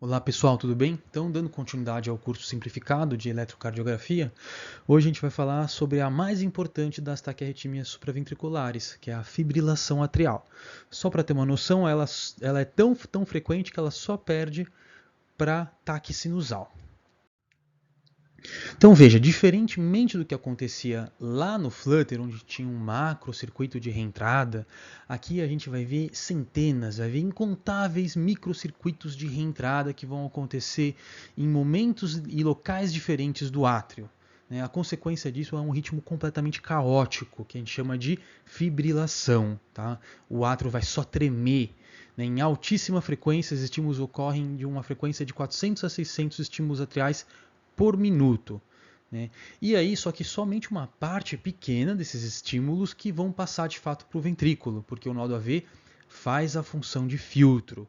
Olá pessoal, tudo bem? Então, dando continuidade ao curso simplificado de eletrocardiografia, hoje a gente vai falar sobre a mais importante das taquiarritmias supraventriculares, que é a fibrilação atrial. Só para ter uma noção, ela é tão frequente que ela só perde para taque sinusal. Então veja, diferentemente do que acontecia lá no Flutter, onde tinha um macro circuito de reentrada, aqui a gente vai ver centenas, vai ver incontáveis microcircuitos de reentrada que vão acontecer em momentos e locais diferentes do átrio. A consequência disso é um ritmo completamente caótico, que a gente chama de fibrilação. Tá? O átrio vai só tremer. Em altíssima frequência, os estímulos ocorrem de uma frequência de 400 a 600 estímulos atriais por minuto. E aí, só que somente uma parte pequena desses estímulos que vão passar de fato para o ventrículo, porque o nódo AV faz a função de filtro.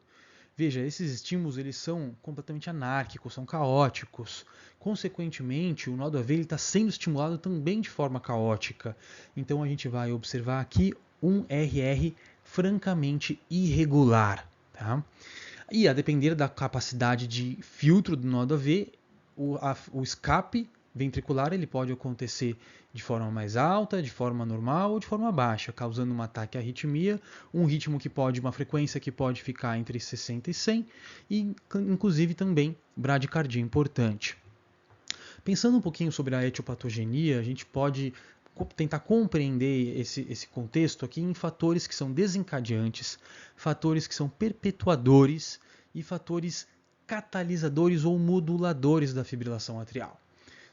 Veja, esses estímulos eles são completamente anárquicos, são caóticos. Consequentemente, o nódo AV está sendo estimulado também de forma caótica. Então a gente vai observar aqui um RR francamente irregular. Tá? E a depender da capacidade de filtro do nódo AV, o escape ventricular ele pode acontecer de forma mais alta, de forma normal ou de forma baixa, causando um ataque à arritmia, um ritmo que pode, uma frequência que pode ficar entre 60 e 100 e inclusive também bradicardia importante. Pensando um pouquinho sobre a etiopatogenia, a gente pode tentar compreender esse contexto aqui em fatores que são desencadeantes, fatores que são perpetuadores e fatores catalisadores ou moduladores da fibrilação atrial.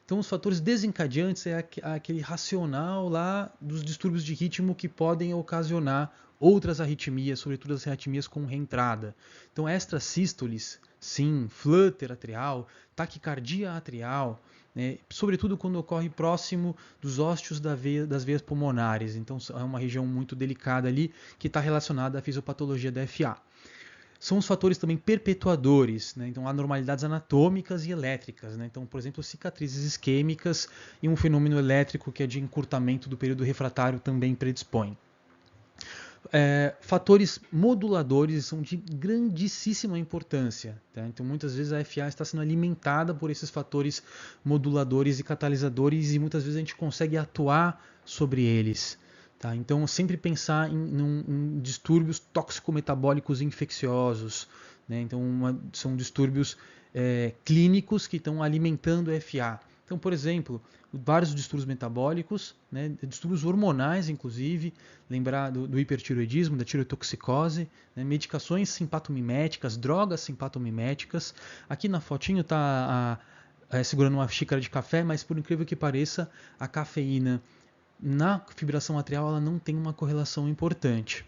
Então, os fatores desencadeantes é aquele racional lá dos distúrbios de ritmo que podem ocasionar outras arritmias, sobretudo as arritmias com reentrada. Então, extrasístoles, sim, flutter atrial, taquicardia atrial, sobretudo quando ocorre próximo dos ósteos das veias pulmonares. Então, é uma região muito delicada ali que está relacionada à fisiopatologia da FA. São os fatores também perpetuadores, então anormalidades anatômicas e elétricas. Então, por exemplo, cicatrizes isquêmicas e um fenômeno elétrico que é de encurtamento do período refratário também predispõe. Fatores moduladores são de grandíssima importância. Tá? Então, muitas vezes a FA está sendo alimentada por esses fatores moduladores e catalisadores e muitas vezes a gente consegue atuar sobre eles. Tá? Então, sempre pensar em distúrbios tóxico-metabólicos infecciosos. Então, são distúrbios clínicos que estão alimentando a FA. Então, por exemplo, vários distúrbios metabólicos, distúrbios hormonais, inclusive, lembrar do hipertiroidismo, da tirotoxicose, medicações simpatomiméticas, drogas simpatomiméticas. Aqui na fotinho está segurando uma xícara de café, mas por incrível que pareça, a cafeína na fibrilação atrial ela não tem uma correlação importante.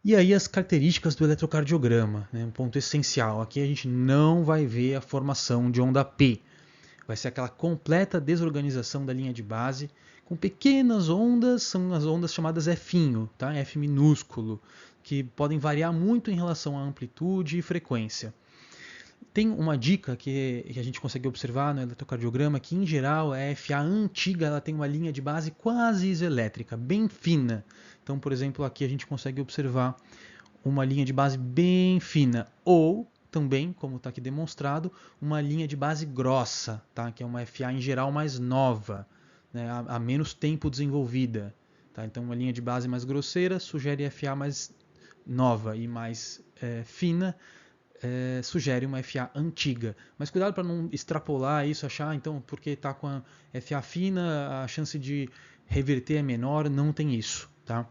E aí as características do eletrocardiograma, um ponto essencial. Aqui a gente não vai ver a formação de onda P. Vai ser aquela completa desorganização da linha de base, com pequenas ondas, são as ondas chamadas F', tá? F minúsculo, que podem variar muito em relação à amplitude e frequência. Tem uma dica que a gente consegue observar no eletrocardiograma, que em geral a FA antiga ela tem uma linha de base quase isoelétrica, bem fina. Então, por exemplo, aqui a gente consegue observar uma linha de base bem fina, ou também, como está aqui demonstrado, uma linha de base grossa, tá? Que é uma FA em geral mais nova, há menos tempo desenvolvida. Tá? Então, uma linha de base mais grosseira sugere FA mais nova e mais fina, sugere uma FA antiga. Mas cuidado para não extrapolar isso, achar, então, porque está com a FA fina, a chance de reverter é menor, não tem isso. Tá?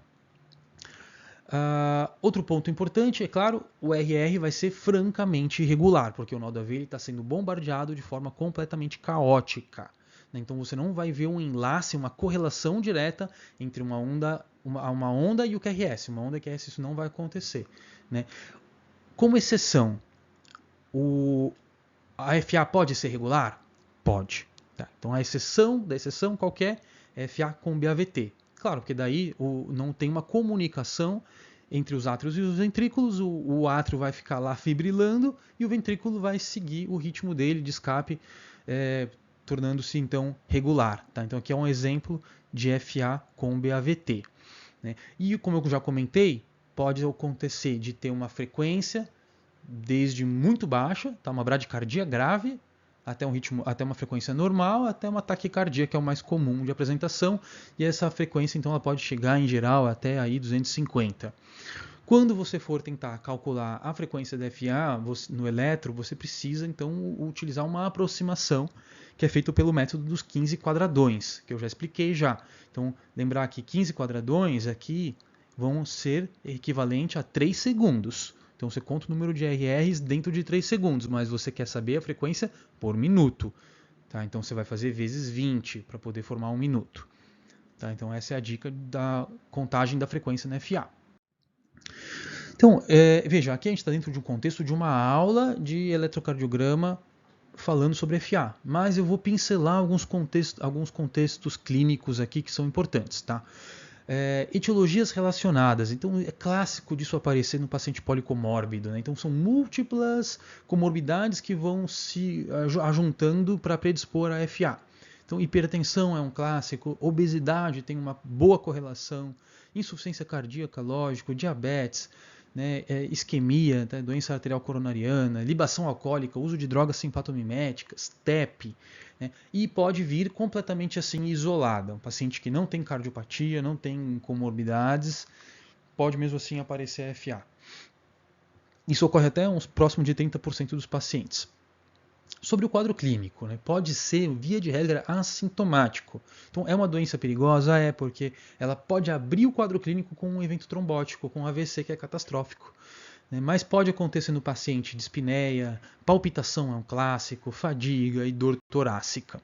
Outro ponto importante, é claro, o RR vai ser francamente irregular, porque o nó da veia está sendo bombardeado de forma completamente caótica. Então você não vai ver um enlace, uma correlação direta entre uma onda e o QRS. Uma onda e QRS isso não vai acontecer. Como exceção, a FA pode ser regular? Pode. Tá? Então a exceção da exceção qualquer é FA com BAVT. Claro, porque daí não tem uma comunicação entre os átrios e os ventrículos, o átrio vai ficar lá fibrilando e o ventrículo vai seguir o ritmo dele de escape, tornando-se então regular. Tá? Então aqui é um exemplo de FA com BAVT. E como eu já comentei, pode acontecer de ter uma frequência desde muito baixa, tá? Uma bradicardia grave, até um ritmo, até uma frequência normal, até uma taquicardia, que é o mais comum de apresentação, e essa frequência então ela pode chegar em geral até aí 250. Quando você for tentar calcular a frequência da FA no eletro, você precisa então utilizar uma aproximação que é feita pelo método dos 15 quadradões, que eu já expliquei já. Então, lembrar que 15 quadradões aqui vão ser equivalente a 3 segundos. Então, você conta o número de RRs dentro de 3 segundos, mas você quer saber a frequência por minuto. Tá? Então, você vai fazer vezes 20 para poder formar um minuto. Tá? Então, essa é a dica da contagem da frequência na FA. Então, veja, aqui a gente está dentro de um contexto de uma aula de eletrocardiograma falando sobre FA, mas eu vou pincelar alguns contextos clínicos aqui que são importantes, tá? Etiologias relacionadas, então é clássico disso aparecer no paciente policomórbido, né? Então são múltiplas comorbidades que vão se ajuntando para predispor a FA. Então hipertensão é um clássico, obesidade tem uma boa correlação, insuficiência cardíaca, lógico, diabetes, né, isquemia, tá, doença arterial coronariana, libação alcoólica, uso de drogas simpatomiméticas, TEP, né, e pode vir completamente assim isolada. Um paciente que não tem cardiopatia, não tem comorbidades, pode mesmo assim aparecer a FA. Isso ocorre até uns próximo de 30% dos pacientes. Sobre o quadro clínico, né? Pode ser, via de regra, assintomático. Então, é uma doença perigosa? É, porque ela pode abrir o quadro clínico com um evento trombótico, com um AVC que é catastrófico. Né? Mas pode acontecer no paciente dispneia, palpitação é um clássico, fadiga e dor torácica.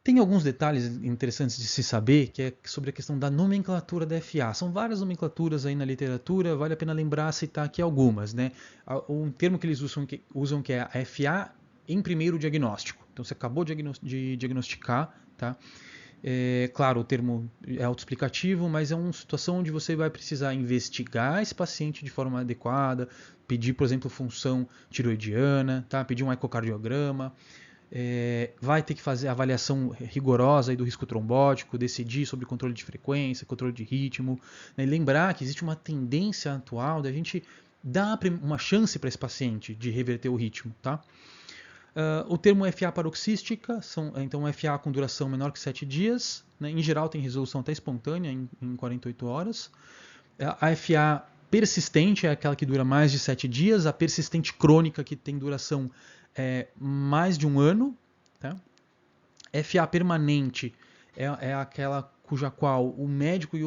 Tem alguns detalhes interessantes de se saber, que é sobre a questão da nomenclatura da FA. São várias nomenclaturas aí na literatura, vale a pena lembrar, citar aqui algumas, né? Um termo que eles usam que é a FA em primeiro diagnóstico. Então você acabou de diagnosticar, tá? Claro, o termo é autoexplicativo, mas é uma situação onde você vai precisar investigar esse paciente de forma adequada, pedir, por exemplo, função tiroidiana, tá? Pedir um ecocardiograma. Vai ter que fazer a avaliação rigorosa aí do risco trombótico, decidir sobre controle de frequência, controle de ritmo, né? Lembrar que existe uma tendência atual da gente dar uma chance para esse paciente de reverter o ritmo. Tá? O termo FA paroxística, então FA com duração menor que 7 dias, né? Em geral tem resolução até espontânea em 48 horas. A FA persistente é aquela que dura mais de 7 dias, a persistente crônica que tem duração mais de um ano. Tá? FA permanente é aquela cuja qual o médico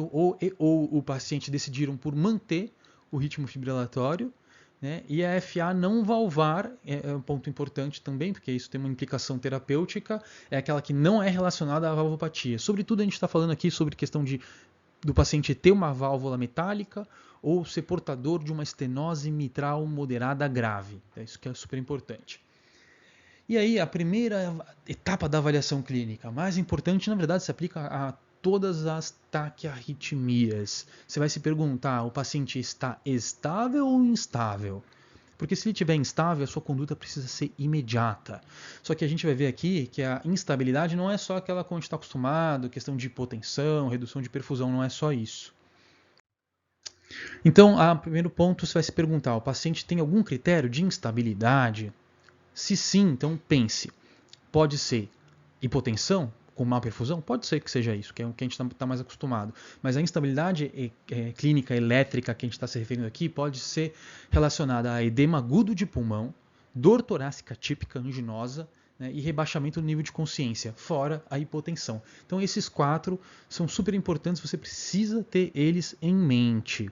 ou o paciente decidiram por manter o ritmo fibrilatório. Né? E a FA não valvar é um ponto importante também, porque isso tem uma implicação terapêutica, é aquela que não é relacionada à valvopatia. Sobretudo a gente está falando aqui sobre questão do paciente ter uma válvula metálica ou ser portador de uma estenose mitral moderada grave. Isso que é super importante. E aí, a primeira etapa da avaliação clínica, mais importante, na verdade, se aplica a todas as taquiarritmias. Você vai se perguntar, o paciente está estável ou instável? Porque se ele estiver instável, a sua conduta precisa ser imediata. Só que a gente vai ver aqui que a instabilidade não é só aquela que a gente está acostumado, questão de hipotensão, redução de perfusão, não é só isso. Então, primeiro ponto, você vai se perguntar, o paciente tem algum critério de instabilidade? Se sim, então pense, pode ser hipotensão com má perfusão? Pode ser que seja isso, que é o que a gente está mais acostumado. Mas a instabilidade clínica elétrica que a gente está se referindo aqui pode ser relacionada a edema agudo de pulmão, dor torácica típica anginosa, né, e rebaixamento do nível de consciência, fora a hipotensão. Então esses 4 são super importantes, você precisa ter eles em mente.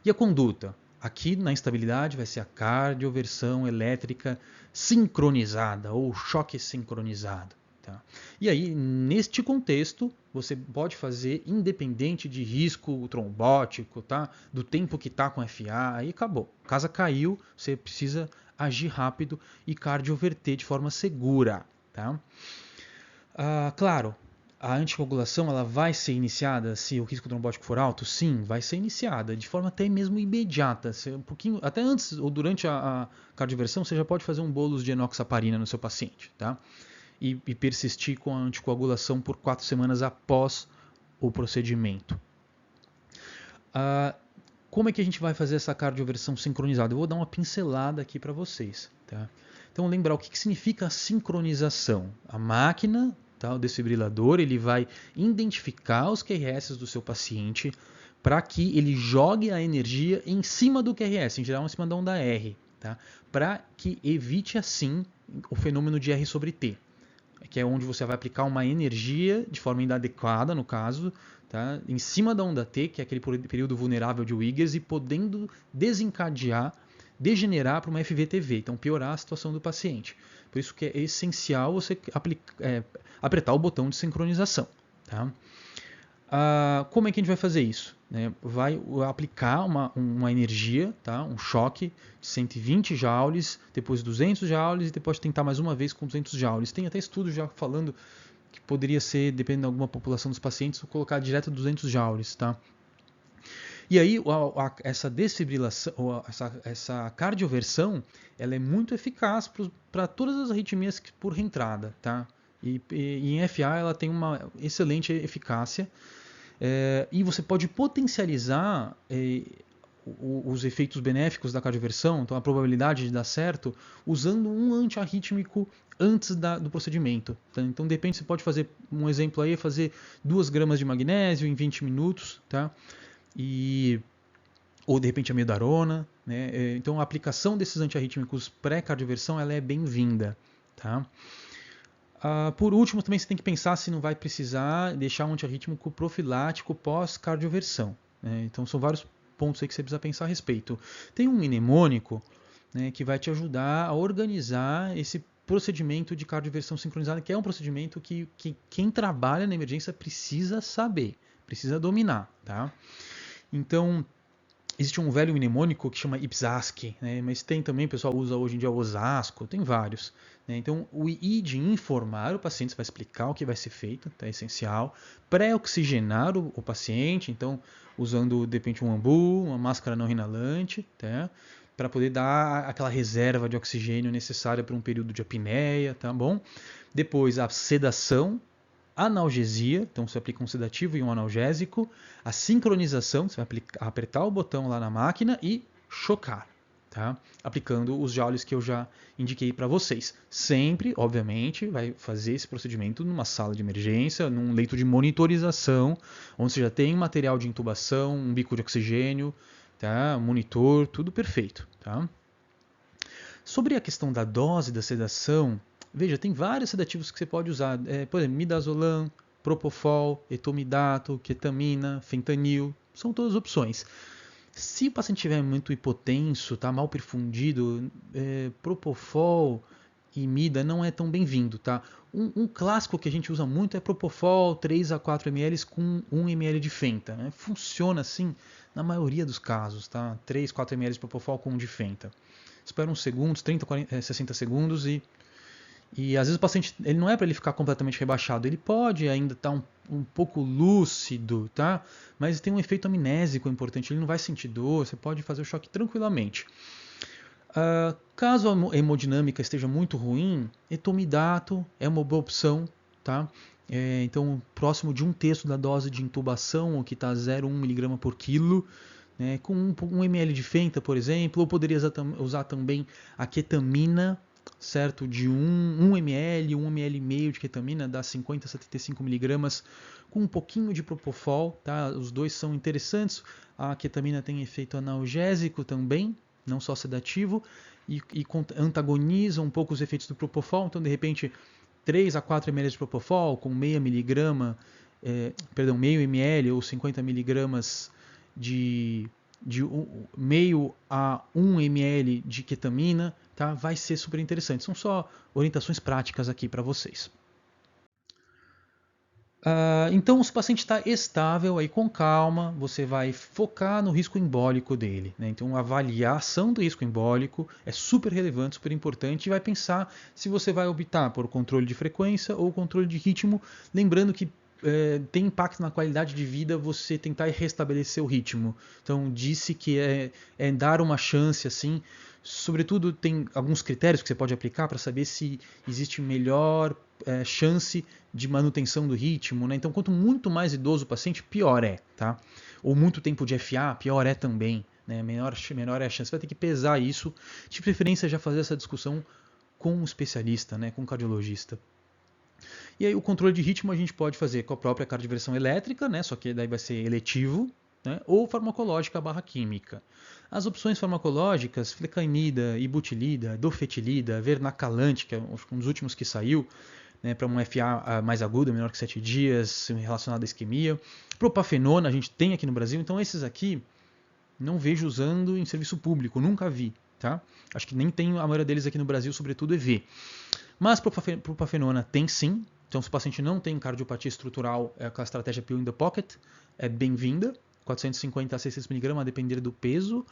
E a conduta? Aqui na instabilidade vai ser a cardioversão elétrica sincronizada ou choque sincronizado. Tá? E aí, neste contexto, você pode fazer independente de risco trombótico, tá? Do tempo que está com FA, aí acabou. Casa caiu, você precisa agir rápido e cardioverter de forma segura. Tá? Claro, a anticoagulação ela vai ser iniciada se o risco trombótico for alto? Sim, vai ser iniciada de forma até mesmo imediata. Um pouquinho, até antes ou durante a cardioversão, você já pode fazer um bolus de enoxaparina no seu paciente. Tá? E persistir com a anticoagulação por 4 semanas após o procedimento. como é que a gente vai fazer essa cardioversão sincronizada? Eu vou dar uma pincelada aqui para vocês. Tá? Então, lembrar o que significa a sincronização. A máquina, tá, o desfibrilador, ele vai identificar os QRS do seu paciente para que ele jogue a energia em cima do QRS, em geral em cima da onda R, tá? Para que evite assim o fenômeno de R sobre T, que é onde você vai aplicar uma energia de forma inadequada, no caso, tá? Em cima da onda T, que é aquele período vulnerável de Wiggers, e podendo degenerar para uma FVTV, então piorar a situação do paciente. Por isso que é essencial você apertar o botão de sincronização. Tá? Como é que a gente vai fazer isso? Vai aplicar uma energia, tá? Um choque de 120 joules, depois 200 joules e depois tentar mais uma vez com 200 joules. Tem até estudos já falando que poderia ser, dependendo de alguma população dos pacientes, colocar direto 200 joules. Tá? E aí essa desfibrilação, essa cardioversão, ela é muito eficaz para todas as arritmias por reentrada. Tá? E em FA ela tem uma excelente eficácia. E você pode potencializar os efeitos benéficos da cardioversão, então a probabilidade de dar certo, usando um antiarrítmico antes do procedimento. Tá? Então, de repente, você pode fazer um exemplo aí, fazer 2 gramas de magnésio em 20 minutos, tá? Ou de repente amiodarona. Né? Então, a aplicação desses antiarrítmicos pré-cardioversão ela é bem-vinda. Tá? Por último, também você tem que pensar se não vai precisar deixar um antiarrítmico profilático pós-cardioversão. Né? Então, são vários pontos aí que você precisa pensar a respeito. Tem um mnemônico, né, que vai te ajudar a organizar esse procedimento de cardioversão sincronizada, que é um procedimento que quem trabalha na emergência precisa saber, precisa dominar. Tá? Então, existe um velho mnemônico que chama IPSASC, né? Mas tem também, o pessoal usa hoje em dia OSASCO, tem vários. Né? Então, o I de informar o paciente, você vai explicar o que vai ser feito, tá? É essencial. Pré-oxigenar o paciente, então, usando, de repente, um ambu, uma máscara não inalante, tá? Para poder dar aquela reserva de oxigênio necessária para um período de apneia, tá bom? Depois, a sedação, analgesia, então você aplica um sedativo e um analgésico, a sincronização, você vai apertar o botão lá na máquina e chocar, tá? Aplicando os joules que eu já indiquei para vocês. Sempre, obviamente, vai fazer esse procedimento numa sala de emergência, num leito de monitorização, onde você já tem material de intubação, um bico de oxigênio, tá? Monitor, tudo perfeito. Tá? Sobre a questão da dose da sedação, veja, tem vários sedativos que você pode usar. Por exemplo, midazolam, propofol, etomidato, ketamina, fentanil, são todas opções. Se o paciente estiver muito hipotenso, tá mal perfundido, propofol e mida não é tão bem-vindo. Tá? Um clássico que a gente usa muito é propofol 3 a 4 ml com 1 ml de fenta. Né? Funciona assim na maioria dos casos. Tá? 3, 4 ml de propofol com 1 de fenta. Espera uns segundos, 30, 40, 60 segundos e às vezes o paciente ele não é para ele ficar completamente rebaixado, ele pode ainda estar um pouco lúcido, tá? Mas tem um efeito amnésico importante, ele não vai sentir dor, você pode fazer o choque tranquilamente. Caso a hemodinâmica esteja muito ruim, etomidato é uma boa opção, tá? Então, próximo de 1/3 da dose de intubação, o que está 0,1 mg por quilo, né, com 1 ml de fenta, por exemplo, ou poderia usar também a ketamina, certo? De 1 ml, 1 ml e meio de ketamina, dá 50 a 75 mg, com um pouquinho de propofol, tá? Os dois são interessantes. A ketamina tem efeito analgésico também, não só sedativo, e antagoniza um pouco os efeitos do propofol, então de repente 3 a 4 ml de propofol com meio ml ou 50 mg de meio a 1 ml de ketamina, tá? Vai ser super interessante. São só orientações práticas aqui para vocês. Então, se o paciente está estável, aí com calma, você vai focar no risco embólico dele. Né? Então, a avaliação do risco embólico é super relevante, super importante, e vai pensar se você vai optar por controle de frequência ou controle de ritmo, lembrando que tem impacto na qualidade de vida você tentar restabelecer o ritmo. Então, disse que é dar uma chance, assim. Sobretudo, tem alguns critérios que você pode aplicar para saber se existe melhor chance de manutenção do ritmo. Né? Então, quanto muito mais idoso o paciente, pior é. Tá? ou muito tempo de FA, pior é também, né? Menor é a chance. Você vai ter que pesar isso, de preferência já fazer essa discussão com um especialista, né? Com um cardiologista. E aí o controle de ritmo a gente pode fazer com a própria cardioversão elétrica, né? Só que daí vai ser eletivo, né? Ou farmacológica barra química. As opções farmacológicas, flecaimida, ibutilida, dofetilida, vernacalante, que é um dos últimos que saiu, né, para uma FA mais aguda, menor que 7 dias, relacionada à isquemia. Propafenona a gente tem aqui no Brasil, então esses aqui não vejo usando em serviço público, nunca vi. Tá? Acho que nem tem a maioria deles aqui no Brasil, sobretudo EV. Mas propafenona tem sim. Então, se o paciente não tem cardiopatia estrutural, aquela estratégia pill in the pocket é bem-vinda. 450 a 600 mg, a depender do peso.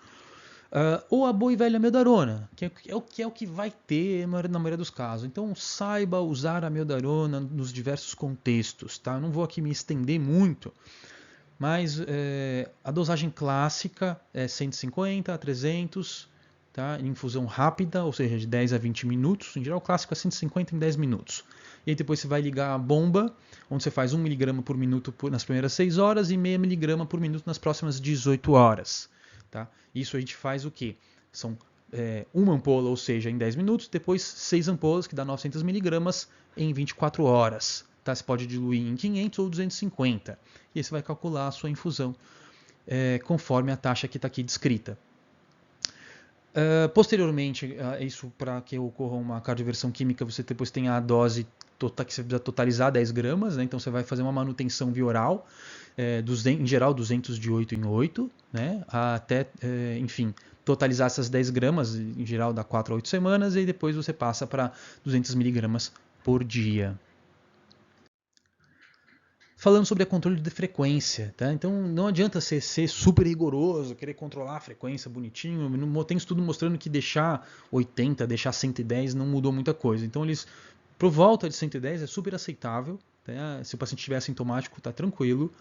Ou a boa e velha amiodarona, que é o que vai ter na maioria dos casos. Então, saiba usar a amiodarona nos diversos contextos. Tá? Eu não vou aqui me estender muito, mas a dosagem clássica é 150 a 300, tá? Em infusão rápida, ou seja, de 10 a 20 minutos. Em geral, o clássico é 150 em 10 minutos. E aí depois você vai ligar a bomba, onde você faz 1 mg por minuto nas primeiras 6 horas e meio mg por minuto nas próximas 18 horas. Tá? Isso a gente faz o quê? São uma ampola, ou seja, em 10 minutos, depois 6 ampolas, que dá 900 mg em 24 horas. Tá? Você pode diluir em 500 ou 250. E aí você vai calcular a sua infusão conforme a taxa que está aqui descrita. Posteriormente, isso para que ocorra uma cardioversão química, você depois tem a dose que você precisa totalizar 10 gramas, né? Então você vai fazer uma manutenção via oral, em geral 200 de 8 em 8, né? Até, enfim, totalizar essas 10 gramas, em geral dá 4 a 8 semanas, e depois você passa para 200 miligramas por dia. Falando sobre o controle de frequência, tá? Então não adianta ser super rigoroso, querer controlar a frequência bonitinho. Tem estudo mostrando que deixar 80, deixar 110 não mudou muita coisa. Então eles, por volta de 110 é super aceitável. Tá? Se o paciente estiver assintomático, está tranquilo.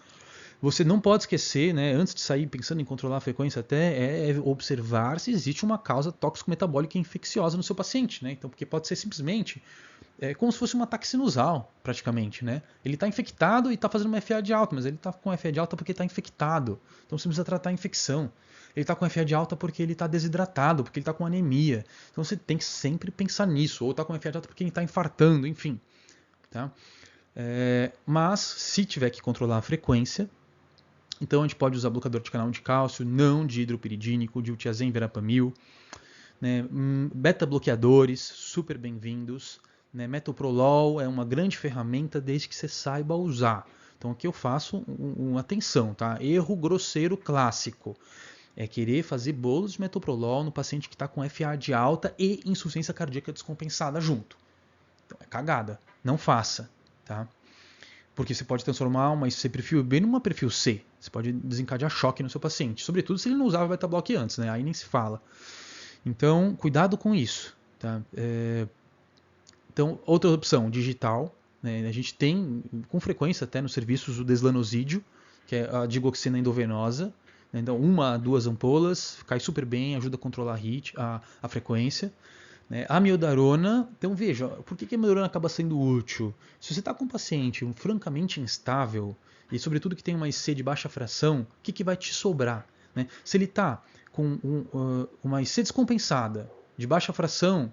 Você não pode esquecer, né, antes de sair pensando em controlar a frequência, até observar se existe uma causa tóxico-metabólica infecciosa no seu paciente. Né? Então, porque pode ser simplesmente como se fosse um ataque sinusal, praticamente. Né? Ele está infectado e está fazendo uma FA de alta, mas ele está com FA de alta porque está infectado. Então você precisa tratar a infecção. Ele está com FA de alta porque ele está desidratado, porque ele está com anemia. Então você tem que sempre pensar nisso. Ou está com FA de alta porque ele está infartando, enfim. Tá? Mas, se tiver que controlar a frequência, então a gente pode usar bloqueador de canal de cálcio, não de hidropiridínico, diltiazem, verapamil, né? Beta-bloqueadores, super bem-vindos. Né? Metoprolol é uma grande ferramenta desde que você saiba usar. Então aqui eu faço atenção, tá? Erro grosseiro clássico. É querer fazer bolos de metoprolol no paciente que está com FA de alta e insuficiência cardíaca descompensada junto. Então é cagada. Não faça, tá? Porque você pode transformar uma IC perfil B numa perfil C. Você pode desencadear choque no seu paciente. Sobretudo se ele não usava beta-block antes, né? Aí nem se fala. Então, cuidado com isso. Tá? Então, outra opção, digital. Né? A gente tem, com frequência até nos serviços, o deslanosídeo, que é a digoxina endovenosa. Né? Então, 1 a 2 ampolas, cai super bem, ajuda a controlar a frequência. A amiodarona, então veja, por que a amiodarona acaba sendo útil? Se você está com um paciente francamente instável, e sobretudo que tem uma IC de baixa fração, o que vai te sobrar? Né? Se ele está com uma IC descompensada, de baixa fração,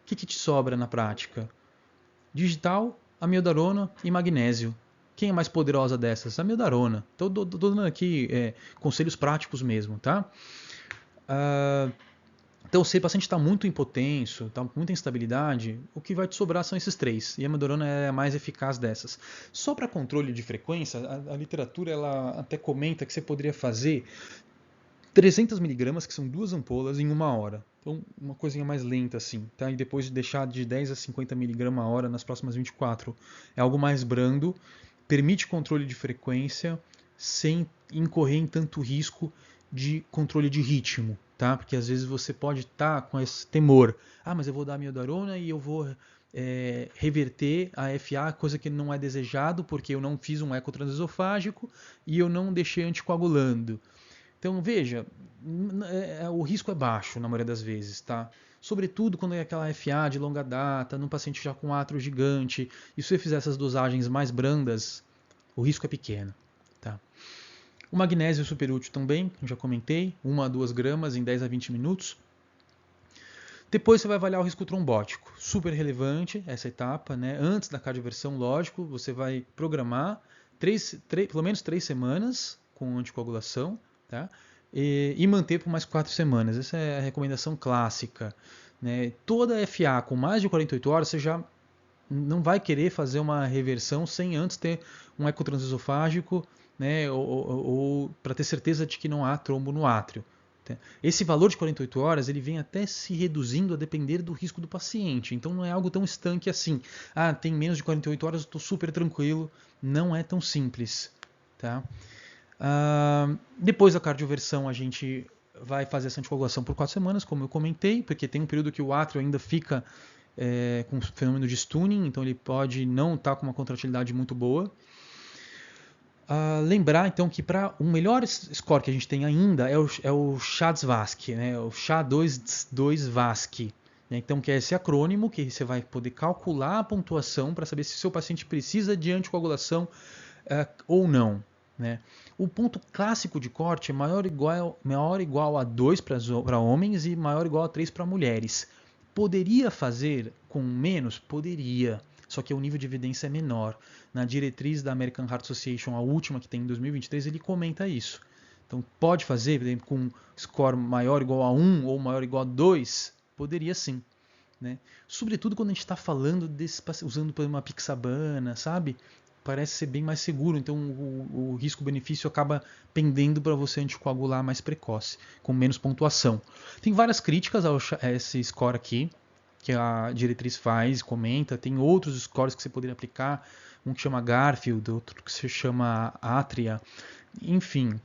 o que te sobra na prática? Digital, amiodarona e magnésio. Quem é mais poderosa dessas? A amiodarona. Estou dando aqui conselhos práticos mesmo, tá? Então, se o paciente está muito hipotenso, está com muita instabilidade, o que vai te sobrar são esses 3. E a amiodarona é a mais eficaz dessas. Só para controle de frequência, a literatura ela até comenta que você poderia fazer 300 miligramas, que são 2 ampolas, em 1 hora. Então, uma coisinha mais lenta assim. Tá? E depois de deixar de 10 a 50 miligramas a hora nas próximas 24. É algo mais brando, permite controle de frequência, sem incorrer em tanto risco de controle de ritmo. Tá? Porque às vezes você pode estar com esse temor. Mas eu vou dar amiodarona e eu vou reverter a FA, coisa que não é desejado, porque eu não fiz um eco transesofágico e eu não deixei anticoagulando. Então veja, o risco é baixo na maioria das vezes. Tá? Sobretudo quando é aquela FA de longa data, num paciente já com átrio gigante. E se você fizer essas dosagens mais brandas, o risco é pequeno. Tá? O magnésio superútil também, eu já comentei, 1 a 2 gramas em 10 a 20 minutos. Depois você vai avaliar o risco trombótico. Super relevante essa etapa, né? Antes da cardioversão, lógico, você vai programar pelo menos 3 semanas com anticoagulação, tá? E manter por mais 4 semanas. Essa é a recomendação clássica, né? Toda FA com mais de 48 horas, você já não vai querer fazer uma reversão sem antes ter um ecotransesofágico, né? Ou para ter certeza de que não há trombo no átrio. Esse valor de 48 horas ele vem até se reduzindo a depender do risco do paciente. Então não é algo tão estanque assim. Ah, tem menos de 48 horas, eu estou super tranquilo. Não é tão simples. Tá? Depois da cardioversão a gente vai fazer essa anticoagulação por 4 semanas, como eu comentei, porque tem um período que o átrio ainda fica com um fenômeno de stunning, então ele pode não estar com uma contratilidade muito boa. Lembrar então que para o melhor score que a gente tem ainda é o SHA-2-VASc, né? O SHA-2-VASc. Né? Então que é esse acrônimo que você vai poder calcular a pontuação para saber se o seu paciente precisa de anticoagulação ou não. Né? O ponto clássico de corte é maior ou igual a 2 para homens e maior ou igual a 3 para mulheres. Poderia fazer com menos? Poderia. Só que o nível de evidência é menor. Na diretriz da American Heart Association, a última que tem em 2023, ele comenta isso. Então, pode fazer, por exemplo, com score maior ou igual a 1 ou maior ou igual a 2? Poderia sim. Né? Sobretudo quando a gente está falando usando uma pixabana, sabe? Parece ser bem mais seguro, então o risco-benefício acaba pendendo para você anticoagular mais precoce, com menos pontuação. Tem várias críticas a esse score aqui, que a diretriz faz, comenta. Tem outros scores que você poderia aplicar, um que chama Garfield, outro que se chama Atria, enfim.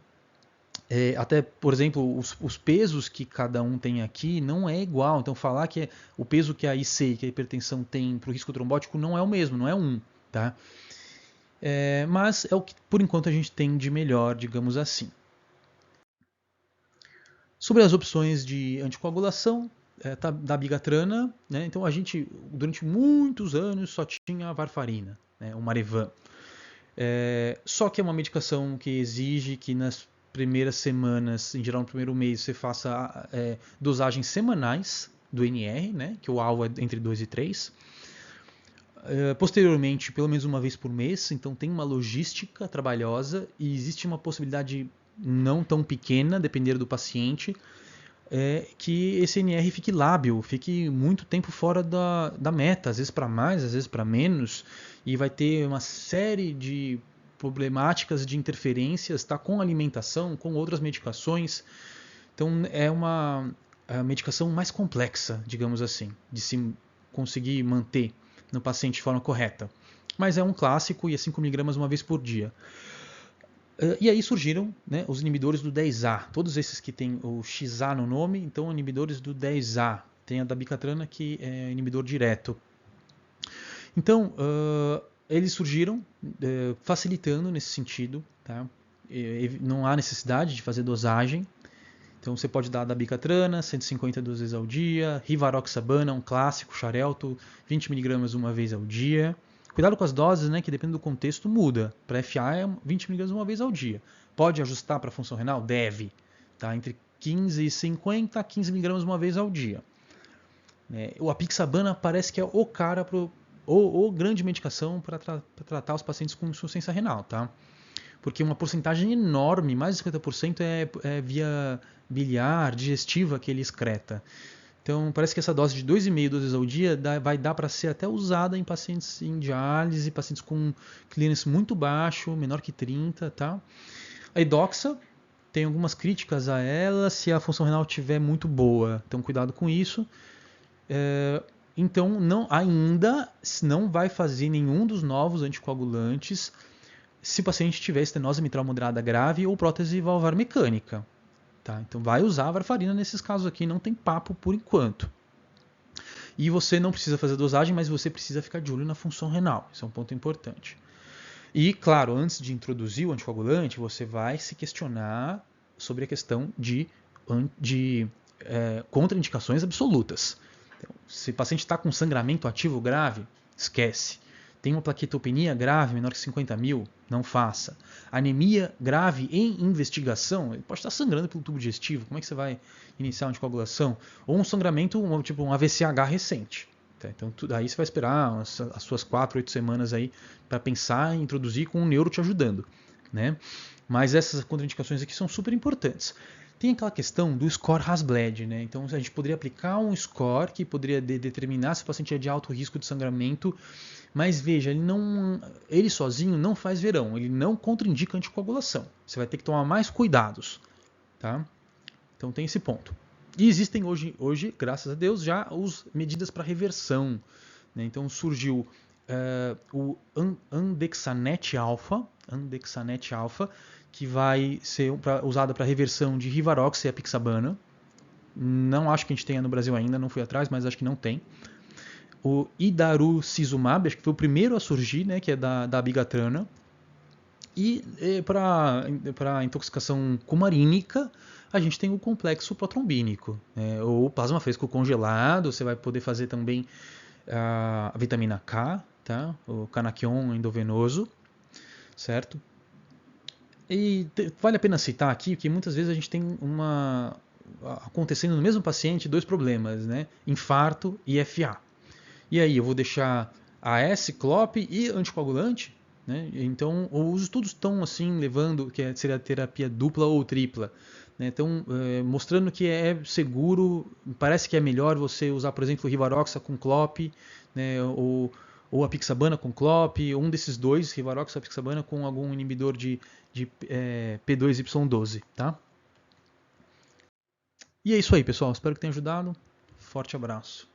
Até, por exemplo, os pesos que cada um tem aqui não é igual. Então, falar que o peso que a IC, que a hipertensão tem para o risco trombótico não é o mesmo, não é 1. Tá? Mas é o que, por enquanto, a gente tem de melhor, digamos assim. Sobre as opções de anticoagulação, da bigatrana, né? Então a gente, durante muitos anos, só tinha a varfarina, né? O Marevan. Só que é uma medicação que exige que nas primeiras semanas, em geral no primeiro mês, você faça dosagens semanais do NR, né? Que o alvo é entre 2 e 3. Posteriormente, pelo menos uma vez por mês, então tem uma logística trabalhosa e existe uma possibilidade não tão pequena, dependendo do paciente, que esse NR fique lábil, fique muito tempo fora da meta, às vezes para mais, às vezes para menos, e vai ter uma série de problemáticas de interferências, tá, com alimentação, com outras medicações. Então é uma medicação mais complexa, digamos assim, de se conseguir manter no paciente de forma correta. Mas é um clássico e é 5 mg uma vez por dia. E aí surgiram, né, os inibidores do 10A, todos esses que tem o XA no nome, então inibidores do 10A. Tem a dabicatrana que é inibidor direto. Então, eles surgiram facilitando nesse sentido. Tá? Não há necessidade de fazer dosagem. Então você pode dar a dabicatrana, 152 vezes ao dia, rivaroxabana, um clássico, xarelto, 20 mg uma vez ao dia. Cuidado com as doses, né, que depende do contexto, muda. Para FA é 20 mg uma vez ao dia. Pode ajustar para a função renal? Deve. Tá? Entre 15 e 50 a 15 mg uma vez ao dia. O apixabana parece que é o cara, ou grande medicação para tratar os pacientes com insuficiência renal. Tá? Porque uma porcentagem enorme, mais de 50%, é via biliar, digestiva que ele excreta. Então, parece que essa dose de 2,5 doses ao dia vai dar para ser até usada em pacientes em diálise, pacientes com clearance muito baixo, menor que 30. Tá? A edoxa, tem algumas críticas a ela se a função renal estiver muito boa. Então, cuidado com isso. Então, ainda não vai fazer nenhum dos novos anticoagulantes se o paciente tiver estenose mitral moderada grave ou prótese valvar mecânica. Tá? Então vai usar a varfarina nesses casos aqui, não tem papo por enquanto. E você não precisa fazer dosagem, mas você precisa ficar de olho na função renal. Isso é um ponto importante. E, claro, antes de introduzir o anticoagulante, você vai se questionar sobre a questão de contraindicações absolutas. Então, se o paciente está com sangramento ativo grave, esquece. Tem uma plaquetopenia grave, menor que 50 mil? Não faça. Anemia grave em investigação? Ele pode estar sangrando pelo tubo digestivo. Como é que você vai iniciar uma anticoagulação? Ou um sangramento, tipo um AVCH recente. Tá? Então, aí você vai esperar as suas 4, 8 semanas aí para pensar em introduzir com um neuro te ajudando. Né? Mas essas contraindicações aqui são super importantes. Tem aquela questão do score Hasbled, né? Então a gente poderia aplicar um score que poderia determinar se o paciente é de alto risco de sangramento, mas veja, ele sozinho não faz verão, ele não contraindica anticoagulação. Você vai ter que tomar mais cuidados, tá? Então tem esse ponto. E existem hoje, graças a Deus, já as medidas para reversão, né? Então surgiu o Andexanet alfa, que vai ser usada para reversão de Rivarox e Apixabana. Não acho que a gente tenha no Brasil ainda, não fui atrás, mas acho que não tem. O Idarucizumab, acho que foi o primeiro a surgir, né, que é da Abigatrana. E para intoxicação cumarínica, a gente tem o complexo protrombínico, ou plasma fresco congelado. Você vai poder fazer também a vitamina K, tá? O canaquion endovenoso, certo? E vale a pena citar aqui que muitas vezes a gente tem acontecendo no mesmo paciente 2 problemas, né? Infarto e FA. E aí eu vou deixar AS, CLOP e anticoagulante? Né? Então os estudos estão assim levando que seria a terapia dupla ou tripla. Né? Então mostrando que é seguro, parece que é melhor você usar, por exemplo, o Rivaroxa com CLOP, né? ou a Apixabana com CLOP, um desses dois, Rivaroxa ou Apixabana, com algum inibidor de P2Y12, tá? E é isso aí, pessoal. Espero que tenha ajudado. Forte abraço.